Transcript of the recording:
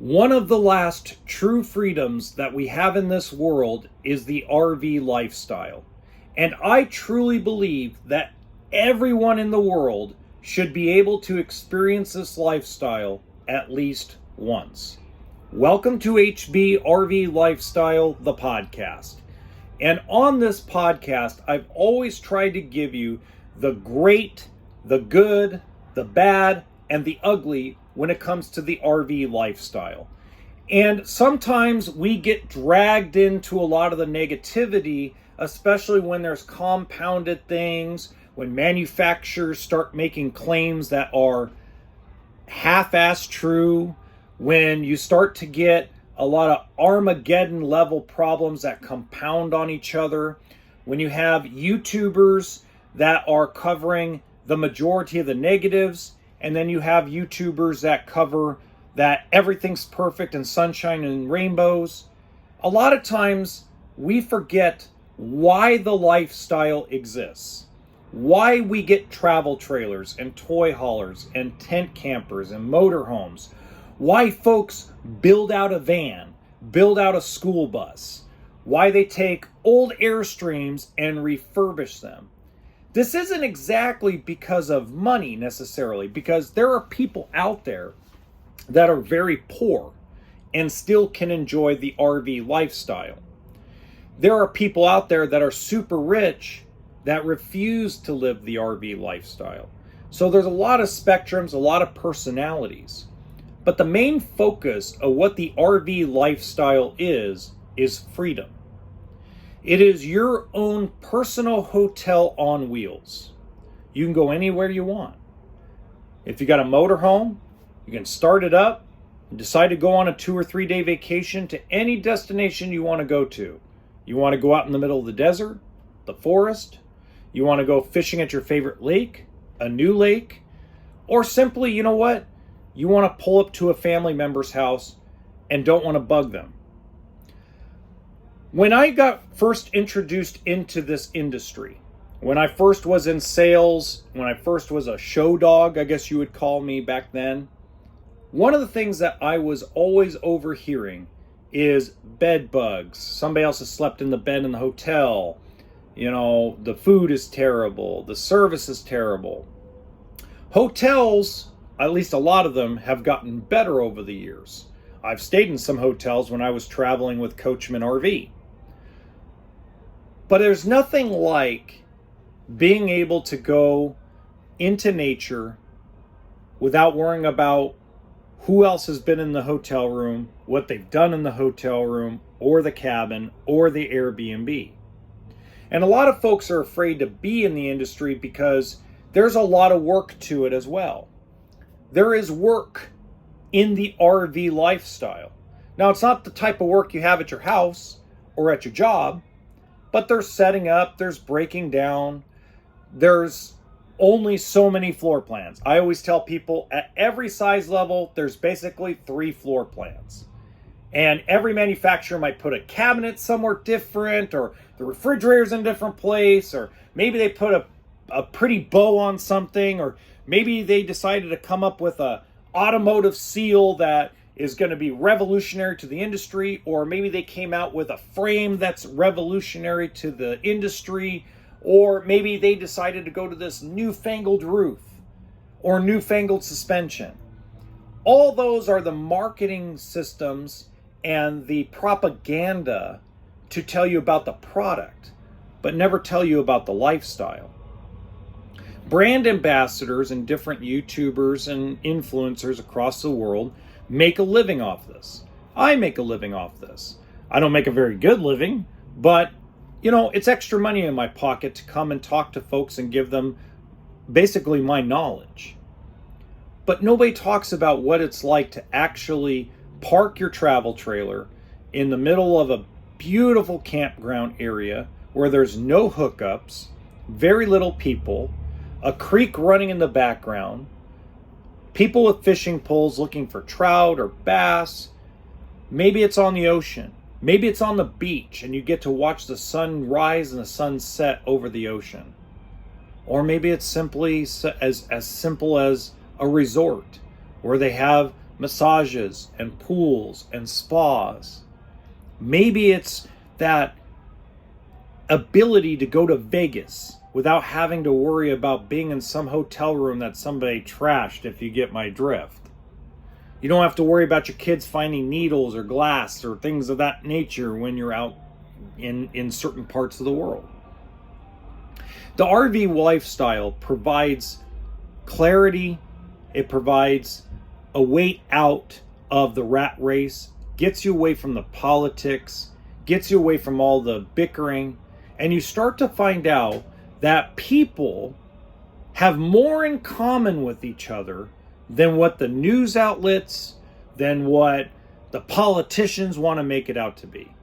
One of the last true freedoms that we have in this world is the RV lifestyle. And I truly believe that everyone in the world should be able to experience this lifestyle at least once. Welcome to HB RV Lifestyle, the podcast. And on this podcast, I've always tried to give you the great, the good, the bad, and the ugly when it comes to the RV lifestyle. And sometimes we get dragged into a lot of the negativity, especially when there's compounded things, when manufacturers start making claims that are half-assed true, when you start to get a lot of Armageddon level problems that compound on each other, when you have YouTubers that are covering the majority of the negatives, and then you have YouTubers that cover that everything's perfect and sunshine and rainbows. A lot of times we forget why the lifestyle exists, why we get travel trailers and toy haulers and tent campers and motorhomes, why folks build out a van, build out a school bus, why they take old Airstreams and refurbish them. This isn't exactly because of money necessarily, because there are people out there that are very poor and still can enjoy the RV lifestyle. There are people out there that are super rich that refuse to live the RV lifestyle. So there's a lot of spectrums, a lot of personalities. But the main focus of what the RV lifestyle is freedom. It is your own personal hotel on wheels. You can go anywhere you want. If you got a motorhome, you can start it up and decide to go on a 2 or 3 day vacation to any destination you want to go to. You want to go out in the middle of the desert, the forest, you want to go fishing at your favorite lake, a new lake, or simply, you know what? You want to pull up to a family member's house and don't want to bug them. When I got first introduced into this industry, when I first was in sales, when I first was a show dog, I guess you would call me back then, one of the things that I was always overhearing is bed bugs. Somebody else has slept in the bed in the hotel. You know, the food is terrible. The service is terrible. Hotels, at least a lot of them, have gotten better over the years. I've stayed in some hotels when I was traveling with Coachman RV. But there's nothing like being able to go into nature without worrying about who else has been in the hotel room, what they've done in the hotel room, or the cabin, or the Airbnb. And a lot of folks are afraid to be in the industry because there's a lot of work to it as well. There is work in the RV lifestyle. Now, it's not the type of work you have at your house or at your job, but there's setting up, there's breaking down, there's only so many floor plans. I always tell people at every size level, there's basically 3 floor plans. And every manufacturer might put a cabinet somewhere different, or the refrigerator's in a different place, or maybe they put a pretty bow on something, or maybe they decided to come up with a automotive seal that is going to be revolutionary to the industry, or maybe they came out with a frame that's revolutionary to the industry, or maybe they decided to go to this newfangled roof or newfangled suspension. All those are the marketing systems and the propaganda to tell you about the product, but never tell you about the lifestyle. Brand ambassadors and different YouTubers and influencers across the world make a living off this. I make a living off this. I don't make a very good living, but you know, it's extra money in my pocket to come and talk to folks and give them basically my knowledge. But nobody talks about what it's like to actually park your travel trailer in the middle of a beautiful campground area where there's no hookups, very little people, a creek running in the background, people with fishing poles looking for trout or bass. Maybe it's on the ocean. Maybe it's on the beach and you get to watch the sun rise and the sun set over the ocean. Or maybe it's simply as simple as a resort where they have massages and pools and spas. Maybe it's that ability to go to Vegas without having to worry about being in some hotel room that somebody trashed, if you get my drift. You don't have to worry about your kids finding needles or glass or things of that nature when you're out in certain parts of the world. The RV lifestyle provides clarity. It provides a way out of the rat race, gets you away from the politics, gets you away from all the bickering, and you start to find out that people have more in common with each other than what the news outlets, than what the politicians want to make it out to be.